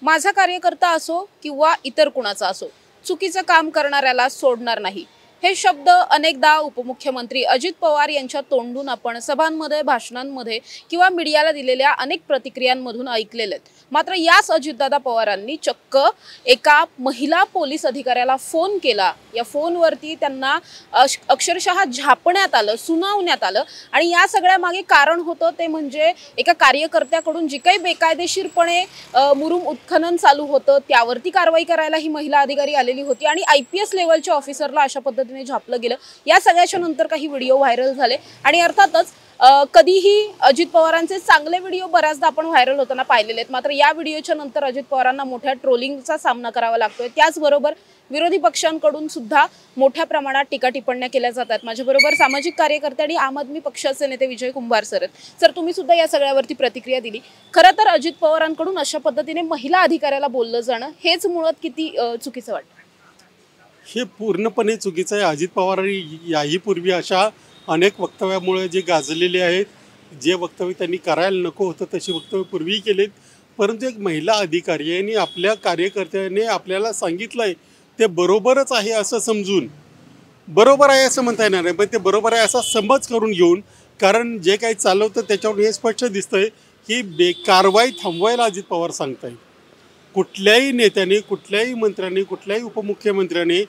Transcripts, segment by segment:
माझा कार्यकर्ता असो किंवा इतर कुणाचा असो, चुकीचं काम करणाऱ्याला सोडणार नाही, हे शब्द अनेकदा उपमुख्यमंत्री अजित पवार यांच्या तोंडून आपण सभांमध्ये, भाषणांमध्ये किंवा मीडियाला दिलेल्या अनेक प्रतिक्रियांमधून ऐकलेले आहेत. मात्र याच अजितदादा पवारांनी चक्क एका महिला पोलीस अधिकाऱ्याला फोन केला. या फोनवरती त्यांना अक्षरशः झापण्यात आलं, सुनावण्यात आलं. आणि या सगळ्या मागे कारण होतं ते म्हणजे एका कार्यकर्त्याकडून जी काही बेकायदेशीरपणे मुरुम उत्खनन चालू होतं त्यावरती कारवाई करायला ही महिला अधिकारी आलेली होती आणि IPS लेवलच्या ऑफिसरला अशा पद्धतीने झापलं गेलं. या सगळ्याच्या नंतर काही व्हिडिओ व्हायरल झाले आणि अर्थातच कधीही अजित पवारांचे चांगले व्हिडिओ बऱ्याचदा आपण व्हायरल होताना पाहिलेले आहेत. मात्र या व्हिडिओच्या नंतर अजित पवारांना मोठ्या ट्रोलिंगचा सामना करावा लागतोय. त्याचबरोबर विरोधी पक्षांकडून सुद्धा मोठ्या प्रमाणात टीका टिप्पण्या केल्या जातात. माझ्याबरोबर सामाजिक कार्यकर्ते आणि आम आदमी पक्षाचे नेते विजय कुंभार सर आहेत. सर, तुम्ही सुद्धा या सगळ्यावरती प्रतिक्रिया दिली. खरं तर अजित पवारांकडून अशा पद्धतीने महिला अधिकाऱ्याला बोललं जाणं हेच मुळात किती चुकीचं वाटतं? हे पूर्णपणे चुकीचं आहे. अजित पवार याही पूर्वी अशा अनेक वक्तव्यामुळे जे गाजलेले आहेत, जे वक्तव्य त्यांनी करायला नको होतं तशी वक्तव्य पूर्वी केलेत. परंतु एक महिला अधिकारी यांनी आपल्या कार्यकर्त्याने आपल्याला सांगितलं आहे ते बरोबरच आहे असं समजून, बरोबर आहे असं म्हणता येणार नाही पण ते बरोबर आहे असा समज करून घेऊन, कारण जे काही चालवतं त्याच्यावर हे स्पष्ट दिसतंय की कारवाई थांबवायला अजित पवार सांगत आहेत. कुठल्याही नेत्याने, कुठल्याही मंत्र्याने, कुठल्याही उपमुख्यमंत्र्याने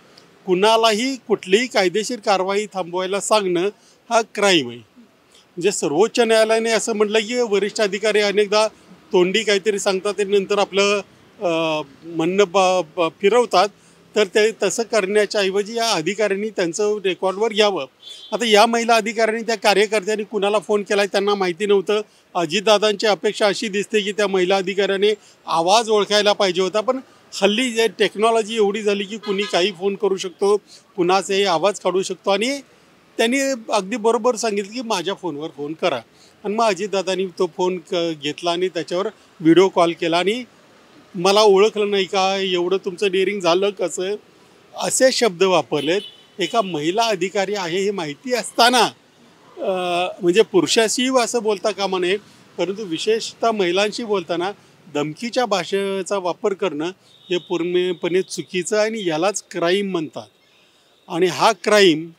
कुणालाही कुठलीही कायदेशीर कारवाई थांबवायला सांगणं हा क्राईम आहे. म्हणजे सर्वोच्च न्यायालयाने असं म्हटलं की वरिष्ठ अधिकारी अनेकदा तोंडी काहीतरी सांगतात आणि नंतर आपलं म्हणणं फिरवतात. तर ते तसं करण्याच्या ऐवजी या अधिकाऱ्यांनी त्यांचं रेकॉर्डवर घ्यावं. आता या महिला अधिकाऱ्यांनी त्या कार्यकर्त्यांनी कुणाला फोन केला त्यांना माहिती नव्हतं. अजितदादांची अपेक्षा अशी दिसते की त्या महिला अधिकाऱ्याने आवाज ओळखायला पाहिजे होता. पण हल्ली जे टेक्नॉलॉजी एवढी झाली की कुणी काही फोन करू शकतो, कुणाचाही आवाज काढू शकतो. आणि त्यांनी अगदी बरोबर सांगितलं की माझ्या फोनवर फोन करा. आणि मग अजितदादांनी तो फोन घेतला आणि त्याच्यावर व्हिडिओ कॉल केला आणि मला ओळखलं नाही का, एवढं तुमचं डेअरिंग झालं कसं, असे शब्द वापरलेत. एका महिला अधिकारी आहे हे माहिती असताना म्हणजे पुरुषाशी असं बोलता कामा नये, परंतु विशेषतः महिलांशी बोलताना धमकीच्या भाषेचा वापर करणं हे पूर्णपणे चुकीचं आहे आणि यालाच क्राईम म्हणतात. आणि हा क्राईम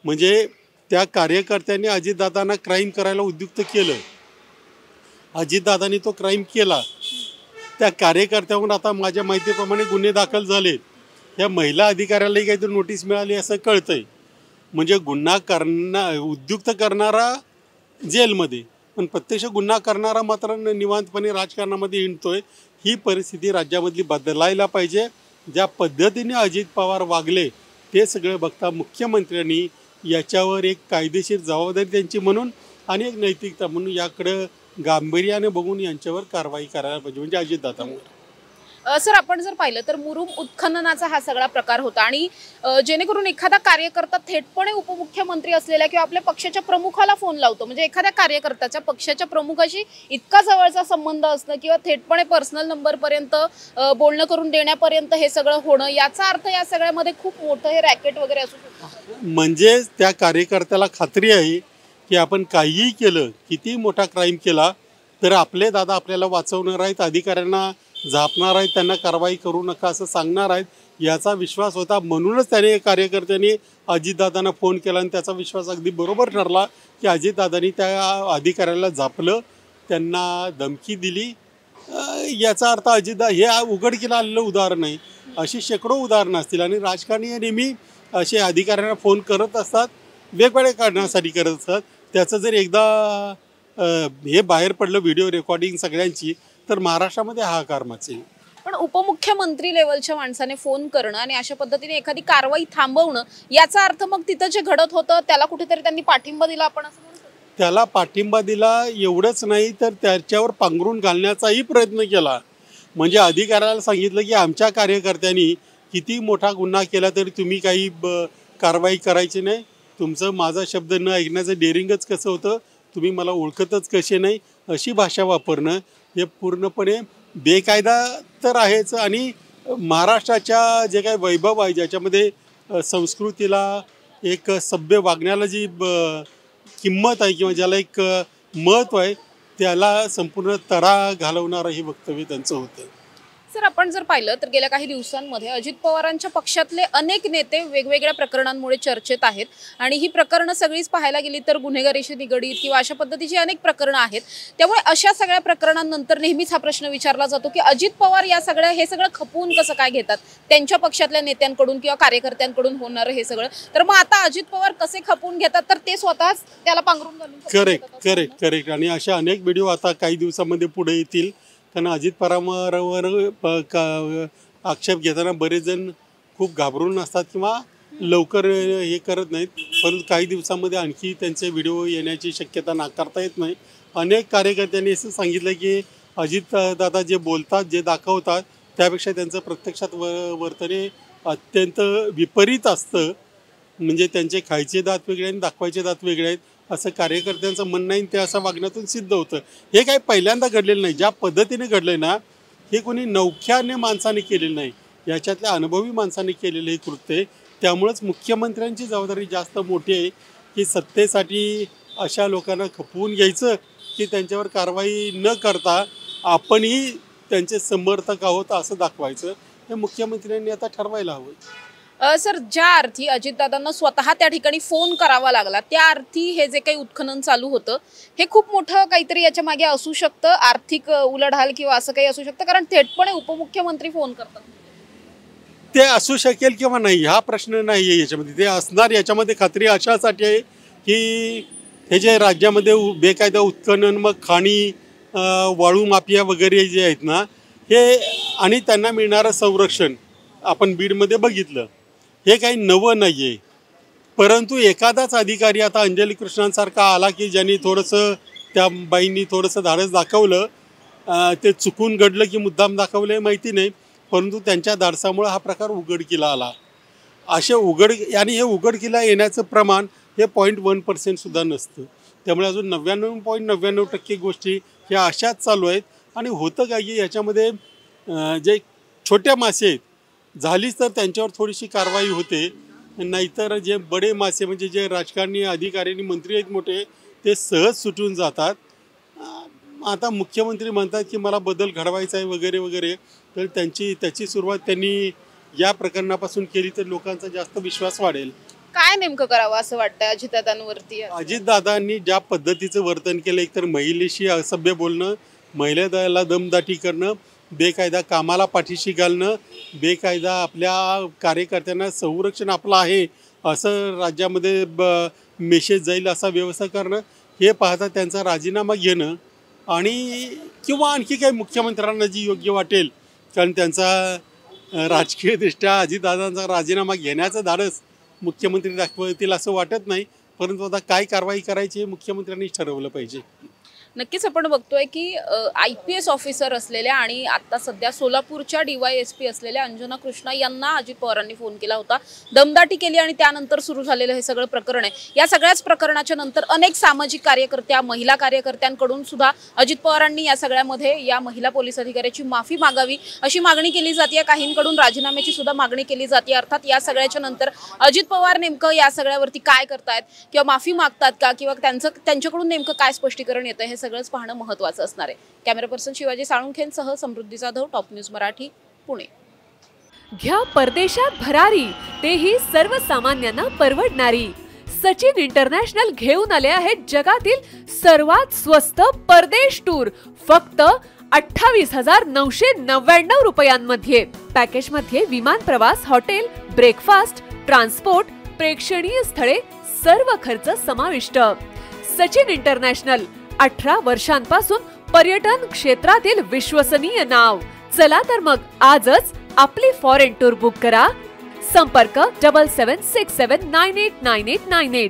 म्हणजे त्या कार्यकर्त्यांनी अजितदादांना क्राईम करायला उद्युक्त केलं, अजितदादांनी तो क्राईम केला. त्या कार्यकर्त्यावर आता माझ्या माहितीप्रमाणे गुन्हे दाखल झालेत. या महिला अधिकाऱ्यालाही काहीतरी नोटीस मिळाली असं कळतंय. म्हणजे गुन्हा उद्युक्त करणारा जेलमध्ये, पण प्रत्यक्ष गुन्हा करणारा मात्र निवांतपणे राजकारणामध्ये हिंडतोय. ही परिस्थिती राज्यामधली बदलायला पाहिजे. ज्या पद्धतीने अजित पवार वागले ते सगळं बघता मुख्यमंत्र्यांनी याच्यावर एक कायदेशीर जबाबदारी त्यांची म्हणून आणि एक नैतिकता म्हणून याकडं गांभीर्याने बघून यांच्यावर कारवाई करायला पाहिजे, म्हणजे अजितदादांवर. सर, आपण जर पाहिलं तर मुरुम उत्खननाचा हा सगळा प्रकार होता आणि जेणेकरून एखादा कार्यकर्ता थेटपणे उपमुख्यमंत्री असलेल्या किंवा आपल्या पक्षाच्या प्रमुखाला फोन लावतो. म्हणजे एखाद्या कार्यकर्त्याच्या पक्षाच्या प्रमुखाशी इतका जवळचा संबंध असणं किंवा थेटपणे पर्सनल नंबरपर्यंत बोलणं करून देण्यापर्यंत हे सगळं होणं, याचा अर्थ या सगळ्यामध्ये खूप मोठं हे रॅकेट वगैरे असू शकतं. म्हणजे त्या कार्यकर्त्याला खात्री आहे की आपण काहीही केलं, किती मोठा क्राईम केला तर आपले दादा आपल्याला वाचवणार आहेत, अधिकाऱ्यांना झापणार आहेत, त्यांना कारवाई करू नका असं सांगणार आहेत, याचा विश्वास होता. म्हणूनच त्याने कार्यकर्त्यांनी अजितदादांना फोन केला आणि त्याचा विश्वास अगदी बरोबर ठरला की अजितदादांनी त्या अधिकाऱ्याला झापलं, त्यांना धमकी दिली. याचा अर्थ हे उघडकीला आलेलं उदाहरण नाही, अशी शेकडो उदाहरणं असतील. आणि राजकारणी नेहमी असे अधिकाऱ्यांना फोन करत असतात, वेगवेगळ्या कारणासाठी करत असतात. त्याचं जर एकदा हे बाहेर पडलं व्हिडिओ रेकॉर्डिंग सगळ्यांची, तर महाराष्ट्रामध्ये हाहाकार मचेल. पण उपमुख्यमंत्री लेवलच्या माणसाने फोन करणं आणि अशा पद्धतीने एखादी कारवाई थांबवणं, याचा अर्थ मग तिथं जे घडत होतं त्याला कुठेतरी त्यांनी पाठिंबा दिला, आपण असं म्हणू शकतो? त्याला पाठिंबा दिला एवढंच नाही तर त्याच्यावर पांघरून घालण्याचाही प्रयत्न केला. म्हणजे अधिकाऱ्याला सांगितलं की आमच्या कार्यकर्त्यांनी किती मोठा गुन्हा केला तरी तुम्ही काही कारवाई करायची नाही, तुमचं माझा शब्द न ऐकण्याचं डेअरिंगच कसं होतं, तुम्ही मला ओळखतच कसे नाही, अशी भाषा वापरणं हे पूर्णपणे बेकायदा तर आहेच. आणि महाराष्ट्राच्या जे काही वैभव आहे, ज्याच्यामध्ये संस्कृतीला एक सभ्य वागण्याला जी किंमत आहे किंवा ज्याला एक महत्त्व आहे, त्याला संपूर्ण तडा घालवणारं हे वक्तव्य त्यांचं होतं. सर, आपण जर पाहिलं तर गेल्या काही दिवसांमध्ये अजित पवारांच्या पक्षातले अनेक नेते वेगवेगळ्या प्रकरणांमुळे चर्चेत आहेत आणि ही प्रकरणं सगळीच पाहायला गेली तर गुन्हेगारीशी निगडीत किंवा अशा पद्धतीची अनेक प्रकरणं आहेत. त्यामुळे अशा सगळ्या प्रकरणांनंतर नेहमीच हा प्रश्न विचारला जातो की अजित पवार हे सगळं खपवून कसं काय घेतात त्यांच्या पक्षातल्या नेत्यांकडून किंवा कार्यकर्त्यांकडून होणारं हे सगळं. तर मग आता अजित पवार कसे खपवून घेतात तर ते स्वतःच त्याला पांघरून घालून. करेक्ट आणि असे अनेक व्हिडिओ आता काही दिवसामध्ये पुढे येतील. कारण अजित पवारांवर आक्षेप घेताना बरेच जण खूप घाबरून असतात किंवा लवकर हे करत नाहीत, परंतु काही दिवसांमध्ये आणखी त्यांचे व्हिडिओ येण्याची शक्यता नाकारता येत नाही. अनेक कार्यकर्त्यांनी असं सांगितलं की अजित दादा जे बोलतात, जे दाखवतात त्यापेक्षा त्यांचं प्रत्यक्षात वर्तन हे अत्यंत विपरीत असतं. म्हणजे त्यांचे खायचे दात वेगळे आणि दाखवायचे दात वेगळे आहेत असं कार्यकर्त्यांचं म्हणणं आहे. ते असं वागण्यातून सिद्ध होतं. हे काही पहिल्यांदा घडलेलं नाही. ज्या पद्धतीने घडलं ना, हे कोणी नवख्याने माणसाने केलेलं नाही, याच्यातल्या अनुभवी माणसाने केलेलं हे कृत्य. त्यामुळंच मुख्यमंत्र्यांची जबाबदारी जास्त मोठी आहे की सत्तेसाठी अशा लोकांना खपवून घ्यायचं की त्यांच्यावर कारवाई न करता आपणही त्यांचे समर्थक आहोत असं दाखवायचं. हे मुख्यमंत्र्यांनी आता ठरवायला हवं. सर, ज्या अर्थी अजितदादांना स्वतः त्या ठिकाणी फोन करावा लागला त्या अर्थी हे जे काही उत्खनन चालू होतं हे खूप मोठं काहीतरी याच्या मागे असू शकतं, आर्थिक उलाढाल किंवा असं काही असू शकतं, कारण थेटपणे उपमुख्यमंत्री फोन करतात. ते असू शकेल किंवा नाही हा प्रश्न नाही आहे याच्यामध्ये. ते असणार याच्यामध्ये खात्री अशासाठी आहे की हे जे राज्यामध्ये बेकायदा उत्खनन, मग खाणी, वाळू माफिया वगैरे जे आहेत ना, हे आणि त्यांना मिळणारं संरक्षण आपण बीडमध्ये बघितलं. हे काही नवं नाही आहे. परंतु एखादाच अधिकारी आता अंजली कृष्णांसारखा आला की ज्यांनी थोडंसं त्या बाईंनी थोडंसं धाडस दाखवलं, ते चुकून घडलं की मुद्दाम दाखवलं हे माहिती नाही, परंतु त्यांच्या धाडसामुळे हा प्रकार उघडकीला आला. असे आणि हे उघडकीला येण्याचं प्रमाण हे 0.1% सुद्धा नसतं. त्यामुळे अजून 99.99% गोष्टी ह्या अशाच चालू आहेत. आणि होतं काय की याच्यामध्ये जे छोट्या मासे आहेत झालीच तर त्यांच्यावर थोडीशी कारवाई होते, नाहीतर जे बडे मासे म्हणजे जे राजकारणी, अधिकारी, मंत्री आहेत मोठे, ते सहज सुटून जातात. आता मुख्यमंत्री म्हणतात की मला बदल घडवायचा आहे वगैरे वगैरे, तर त्याची सुरुवात त्यांनी या प्रकरणापासून केली तर लोकांचा जास्त विश्वास वाढेल. काय नेमकं करावं असं वाटतं अजितदादांवरती? अजितदादांनी ज्या पद्धतीचं वर्तन केलं, एकतर महिलेशी असभ्य बोलणं, महिलेला दमदाटी करणं, बेकायदा कामाला पाठीशी घालणं, बेकायदा आपल्या कार्यकर्त्यांना संरक्षण आपलं आहे असं राज्यामध्ये मेसेज जाईल असा व्यवस्था करणं, हे पाहता त्यांचा राजीनामा घेणं आणि किंवा आणखी काही मुख्यमंत्र्यांना जी योग्य वाटेल, कारण त्यांचा राजकीयदृष्ट्या अजितदादांचा राजीनामा घेण्याचं धाडस मुख्यमंत्री दाखवतील असं वाटत नाही. परंतु आता काय कारवाई करायची हे मुख्यमंत्र्यांनीच ठरवलं पाहिजे. नक्कीच आपण बघतोय की IPS ऑफिसर असलेल्या आणि आता सध्या सोलापूरच्या DYSP असलेल्या अंजना कृष्णा यांना अजित पवारांनी फोन केला होता, दमदाटी केली आणि त्यानंतर सुरू झालेलं हे सगळं प्रकरण आहे. या सगळ्याच प्रकरणाच्या नंतर अनेक सामाजिक कार्यकर्त्या, महिला कार्यकर्त्यांकडून सुद्धा अजित पवारांनी या सगळ्यामध्ये या महिला पोलीस अधिकाऱ्याची माफी मागावी अशी मागणी केली जाते. काहींकडून राजीनाम्याची सुद्धा मागणी केली जाते. अर्थात या सगळ्याच्या नंतर अजित पवार नेमकं या सगळ्यावरती काय करतायत किंवा माफी मागतात का किंवा त्यांच्याकडून नेमकं काय स्पष्टीकरण येतं हे सगळंच पाहणं महत्त्वाचं असणार आहे. कॅमेरा पर्सन शिवाजी साळुंखेंसह समृद्धी जाधव, टॉप न्यूज मराठी, पुणे. घ्या परदेशात भरारी, तेही सर्वसामान्यांना परवडणारी. सचिन इंटरनॅशनल घेऊन आले आहेत जगातील सर्वात स्वस्त परदेश टूर फक्त 28,999 रुपयांमध्ये. पॅकेजमध्ये विमान प्रवास, हॉटेल, ब्रेकफास्ट, ट्रान्सपोर्ट, प्रेक्षणीय स्थळे सर्व खर्च समाविष्ट. सचिन इंटरनॅशनल 18 वर्षांपासून पर्यटन क्षेत्रातील विश्वसनीय नाव. चला तर मग आजच आपली फॉरेन टूर बुक करा. संपर्क 7767989898.